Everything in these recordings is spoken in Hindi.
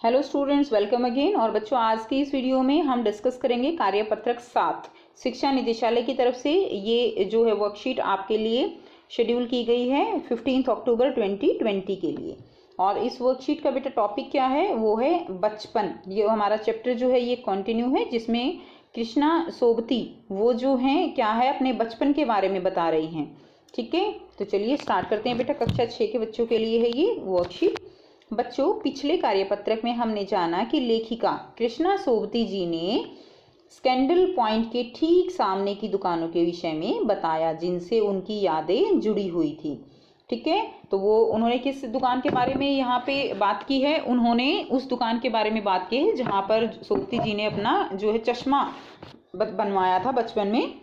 Hello students, welcome again. और बच्चों, आज की इस वीडियो में हम डिस्कस करेंगे कार्यपत्रक 7 शिक्षा निदेशालय की तरफ से। ये जो है वर्कशीट आपके लिए शेड्यूल की गई है 15 अक्टूबर 2020 के लिए। और इस वर्कशीट का बेटा टॉपिक क्या है, वो है बचपन। ये हमारा चैप्टर जो है ये कंटिन्यू है, जिसमें कृष्णा सोबती वो जो हैं क्या है अपने बचपन के बारे में बता रही हैं। ठीक है, तो चलिए स्टार्ट करते हैं बेटा। कक्षा 6 के बच्चों के लिए है ये वर्कशीट। बच्चों, पिछले कार्यपत्रक में हमने जाना कि लेखिका कृष्णा सोबती जी ने स्कैंडल पॉइंट के ठीक सामने की दुकानों के विषय में बताया, जिनसे उनकी यादें जुड़ी हुई थी। ठीक है, तो वो उन्होंने किस दुकान के बारे में यहाँ पे बात की है, उन्होंने उस दुकान के बारे में बात की है जहाँ पर सोबती जी ने अपना जो है चश्मा बनवाया था बचपन में।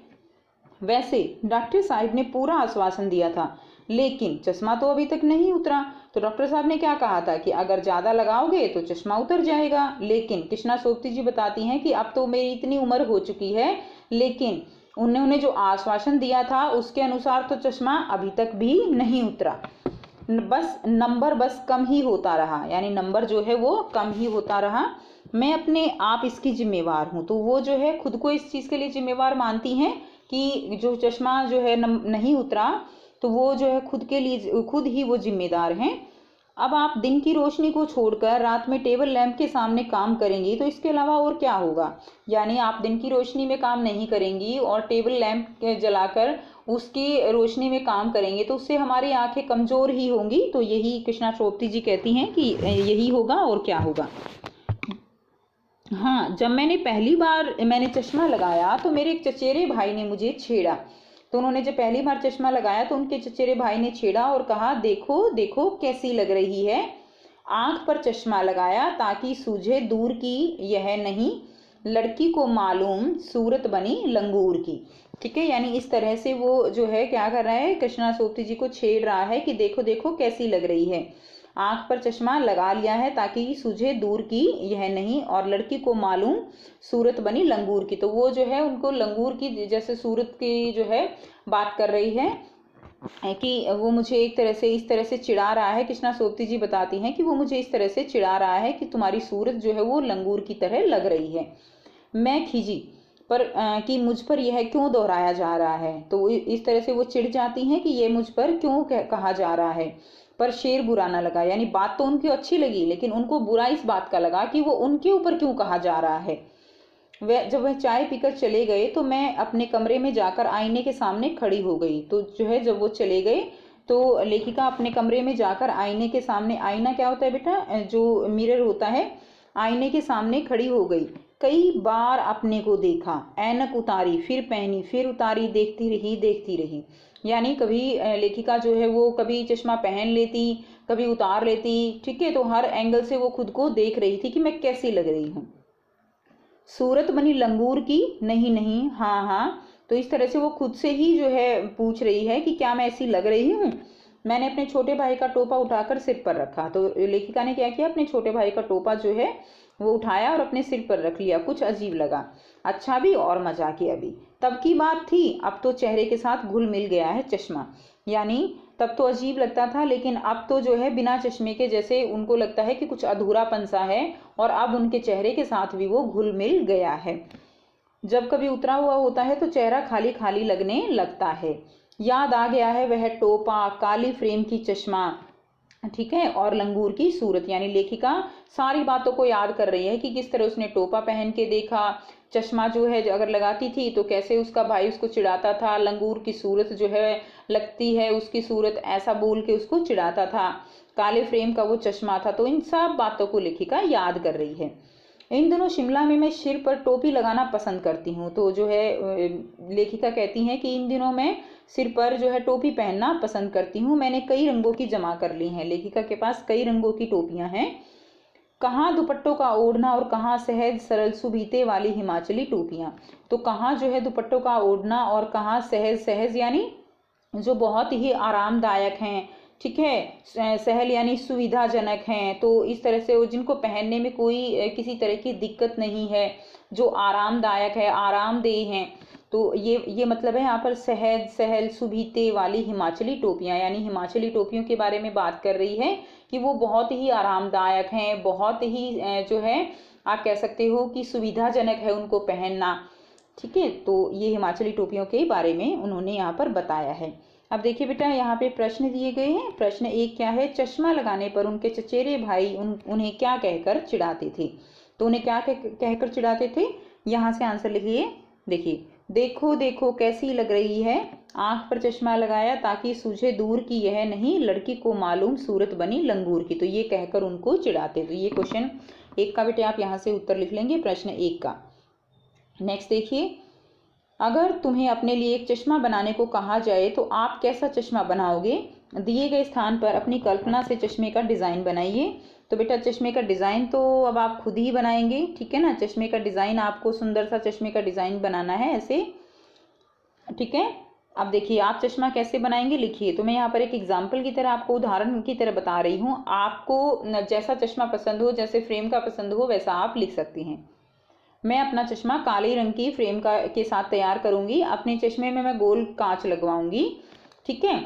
वैसे डॉक्टर साहब ने पूरा आश्वासन दिया था, लेकिन चश्मा तो अभी तक नहीं उतरा। तो डॉक्टर साहब ने क्या कहा था कि अगर ज़्यादा लगाओगे तो चश्मा उतर जाएगा। लेकिन कृष्णा सोबती जी बताती हैं कि अब तो मेरी इतनी उम्र हो चुकी है, लेकिन उन्होंने जो आश्वासन दिया था उसके अनुसार तो चश्मा अभी तक भी नहीं उतरा। बस नंबर कम ही होता रहा, यानी नंबर जो है वो कम ही होता रहा। मैं अपने आप इसकी जिम्मेवार हूँ। तो वो जो है खुद को इस चीज़ के लिए जिम्मेवार मानती हैं कि जो चश्मा जो है नहीं उतरा, तो वो जो है खुद के लिए खुद ही वो जिम्मेदार हैं। अब आप दिन की रोशनी को छोड़कर रात में टेबल लैंप के सामने काम करेंगी तो इसके अलावा और क्या होगा। यानी आप दिन की रोशनी में काम नहीं करेंगी और टेबल लैंप जलाकर उसकी रोशनी में काम करेंगे तो उससे हमारी आंखें कमज़ोर ही होंगी। तो यही कृष्णा सोबती जी कहती हैं कि यही होगा और क्या होगा। हाँ, जब मैंने पहली बार चश्मा लगाया तो मेरे एक चचेरे भाई ने मुझे छेड़ा। तो उन्होंने जब पहली बार चश्मा लगाया तो उनके चचेरे भाई ने छेड़ा और कहा, देखो देखो कैसी लग रही है। आंख पर चश्मा लगाया ताकि सूझे दूर की यह नहीं, लड़की को मालूम सूरत बनी लंगूर की। ठीक है, यानी इस तरह से वो जो है क्या कर रहा है, कृष्णा सोबती जी को छेड़ रहा है कि देखो देखो कैसी लग रही है। आंख पर चश्मा लगा लिया है ताकि सूझे दूर की यह नहीं, और लड़की को मालूम सूरत बनी लंगूर की। तो वो जो है उनको लंगूर की जैसे सूरत की जो है बात कर रही है कि वो मुझे एक तरह से इस तरह से चिढ़ा रहा है। कृष्णा सोबती जी बताती हैं कि वो मुझे इस तरह से चिढ़ा रहा है कि तुम्हारी सूरत जो है वो लंगूर की तरह लग रही है। मैं खिजी पर कि मुझ पर यह क्यों दोहराया जा रहा है। तो इस तरह से वो चिढ़ जाती हैं कि ये मुझ पर क्यों कहा जा रहा है। पर शेर बुरा ना लगा, यानी बात तो उनकी अच्छी लगी लेकिन उनको बुरा इस बात का लगा कि वो उनके ऊपर क्यों कहा जा रहा है। जब वह चाय पीकर चले गए तो मैं अपने कमरे में जाकर आईने के सामने खड़ी हो गई। तो जो है जब वो चले गए तो लेखिका अपने कमरे में जाकर आईने के सामने, आईना क्या होता है बेटा, जो मिरर होता है, आईने के सामने खड़ी हो गई। कई बार अपने को देखा, ऐनक उतारी फिर पहनी फिर उतारी, देखती रही। यानी कभी लेखिका जो है वो कभी चश्मा पहन लेती, कभी उतार लेती। ठीक है, तो हर एंगल से वो खुद को देख रही थी कि मैं कैसी लग रही हूँ। सूरत बनी लंगूर की, नहीं नहीं, हाँ हाँ। तो इस तरह से वो खुद से ही जो है पूछ रही है कि क्या मैं ऐसी लग रही हूँ। मैंने अपने छोटे भाई का टोपा उठाकर सिर पर रखा। तो लेखिका ने क्या किया, अपने छोटे भाई का टोपा जो है वो उठाया और अपने सिर पर रख लिया। कुछ अजीब लगा, अच्छा भी और मजाकिया भी। तब की बात थी, अब तो चेहरे के साथ घुल मिल गया है चश्मा। यानी तब तो अजीब लगता था, लेकिन अब तो जो है बिना चश्मे के जैसे उनको लगता है कि कुछ अधूरापन सा है, और अब उनके चेहरे के साथ भी वो घुल मिल गया है। जब कभी उतरा हुआ होता है तो चेहरा खाली खाली लगने लगता है। याद आ गया है वह टोपा, काली फ्रेम की चश्मा, ठीक है, और लंगूर की सूरत। यानी लेखिका सारी बातों को याद कर रही है कि किस तरह उसने टोपा पहन के देखा, चश्मा जो है अगर लगाती थी तो कैसे उसका भाई उसको चिढ़ाता था, लंगूर की सूरत जो है लगती है उसकी सूरत, ऐसा बोल के उसको चिढ़ाता था, काले फ्रेम का वो चश्मा था। तो इन सब बातों को लेखिका याद कर रही है। इन दिनों शिमला में मैं सिर पर टोपी लगाना पसंद करती हूँ। तो जो है लेखिका कहती हैं कि इन दिनों मैं सिर पर जो है टोपी पहनना पसंद करती हूँ। मैंने कई रंगों की जमा कर ली हैं। लेखिका के पास कई रंगों की टोपियाँ हैं। कहाँ दुपट्टों का ओढ़ना और कहाँ सहज सरल सुभीते वाली हिमाचली टोपियाँ। तो कहाँ जो है दुपट्टों का ओढ़ना और कहाँ सहज सहज यानी जो बहुत ही आरामदायक हैं। ठीक है, सहल यानी सुविधाजनक हैं। तो इस तरह से वो जिनको पहनने में कोई किसी तरह की दिक्कत नहीं है, जो आरामदायक है, आरामदेह हैं। तो ये मतलब है यहाँ पर सहज सहल सुभीते वाली हिमाचली टोपियाँ, यानी हिमाचली टोपियों के बारे में बात कर रही है कि वो बहुत ही आरामदायक हैं, बहुत ही जो है आप कह सकते हो कि सुविधाजनक है उनको पहनना। ठीक है, तो ये हिमाचली टोपियों के बारे में उन्होंने यहाँ पर बताया है। अब देखिए बेटा, यहाँ पे प्रश्न दिए गए हैं। प्रश्न 1 क्या है, चश्मा लगाने पर उनके चचेरे भाई उन्हें क्या कहकर चिढ़ाते थे। तो उन्हें क्या कहकर चिढ़ाते थे, यहाँ से आंसर लिखिए। देखिए, देखो देखो कैसी लग रही है, आंख पर चश्मा लगाया ताकि सूझे दूर की यह नहीं, लड़की को मालूम सूरत बनी लंगूर की। तो ये कहकर उनको चिढ़ाते। तो ये क्वेश्चन 1 का बेटे आप यहाँ से उत्तर लिख लेंगे, प्रश्न 1 का। नेक्स्ट देखिए, अगर तुम्हें अपने लिए एक चश्मा बनाने को कहा जाए तो आप कैसा चश्मा बनाओगे। दिए गए स्थान पर अपनी कल्पना से चश्मे का डिज़ाइन बनाइए। तो बेटा चश्मे का डिज़ाइन तो अब आप खुद ही बनाएंगे, ठीक है ना। चश्मे का डिज़ाइन आपको सुंदर सा चश्मे का डिज़ाइन बनाना है ऐसे, ठीक है। अब देखिए आप चश्मा कैसे बनाएंगे लिखिए। तो मैं यहाँ पर एक एग्जाम्पल की तरह आपको उदाहरण की तरह बता रही हूँ। आपको जैसा चश्मा पसंद हो, जैसे फ्रेम का पसंद हो, वैसा आप लिख सकती हैं। मैं अपना चश्मा काले रंग की फ्रेम के साथ तैयार करूंगी। अपने चश्मे में मैं गोल कांच लगवाऊंगी, ठीक है,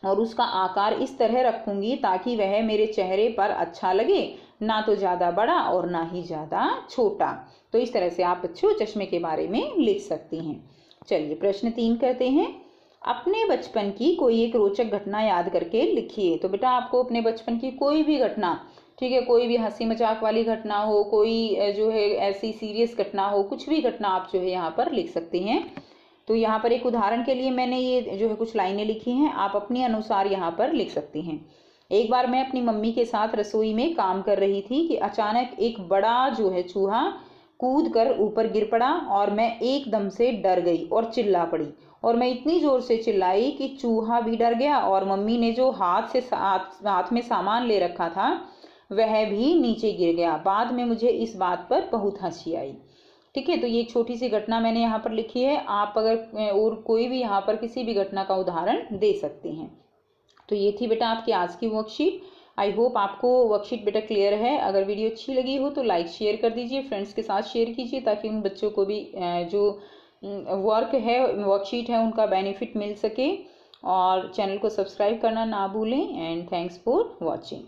और उसका आकार इस तरह रखूंगी ताकि वह मेरे चेहरे पर अच्छा लगे, ना तो ज़्यादा बड़ा और ना ही ज़्यादा छोटा। तो इस तरह से आप बच्चों चश्मे के बारे में लिख सकती हैं। चलिए प्रश्न 3 करते हैं। अपने बचपन की कोई एक रोचक घटना याद करके लिखिए। तो बेटा आपको अपने बचपन की कोई भी घटना, ठीक है, कोई भी हंसी मजाक वाली घटना हो, कोई जो है ऐसी सीरियस घटना हो, कुछ भी घटना आप जो है यहाँ पर लिख सकते हैं। तो यहाँ पर एक उदाहरण के लिए मैंने ये जो है कुछ लाइनें लिखी हैं, आप अपने अनुसार यहाँ पर लिख सकती हैं। एक बार मैं अपनी मम्मी के साथ रसोई में काम कर रही थी कि अचानक एक बड़ा जो है चूहा कूद कर ऊपर गिर पड़ा और मैं एकदम से डर गई और चिल्ला पड़ी। और मैं इतनी जोर से चिल्लाई कि चूहा भी डर गया और मम्मी ने जो हाथ में सामान ले रखा था वह भी नीचे गिर गया। बाद में मुझे इस बात पर बहुत हंसी आई। ठीक है, तो ये एक छोटी सी घटना मैंने यहाँ पर लिखी है। आप अगर और कोई भी यहाँ पर किसी भी घटना का उदाहरण दे सकते हैं। तो ये थी बेटा आपकी आज की वर्कशीट। आई होप आपको वर्कशीट बेटा क्लियर है। अगर वीडियो अच्छी लगी हो तो लाइक शेयर कर दीजिए, फ्रेंड्स के साथ शेयर कीजिए ताकि उन बच्चों को भी जो वर्क है, वर्कशीट है, उनका बेनिफिट मिल सके। और चैनल को सब्सक्राइब करना ना भूलें। And thanks for watching.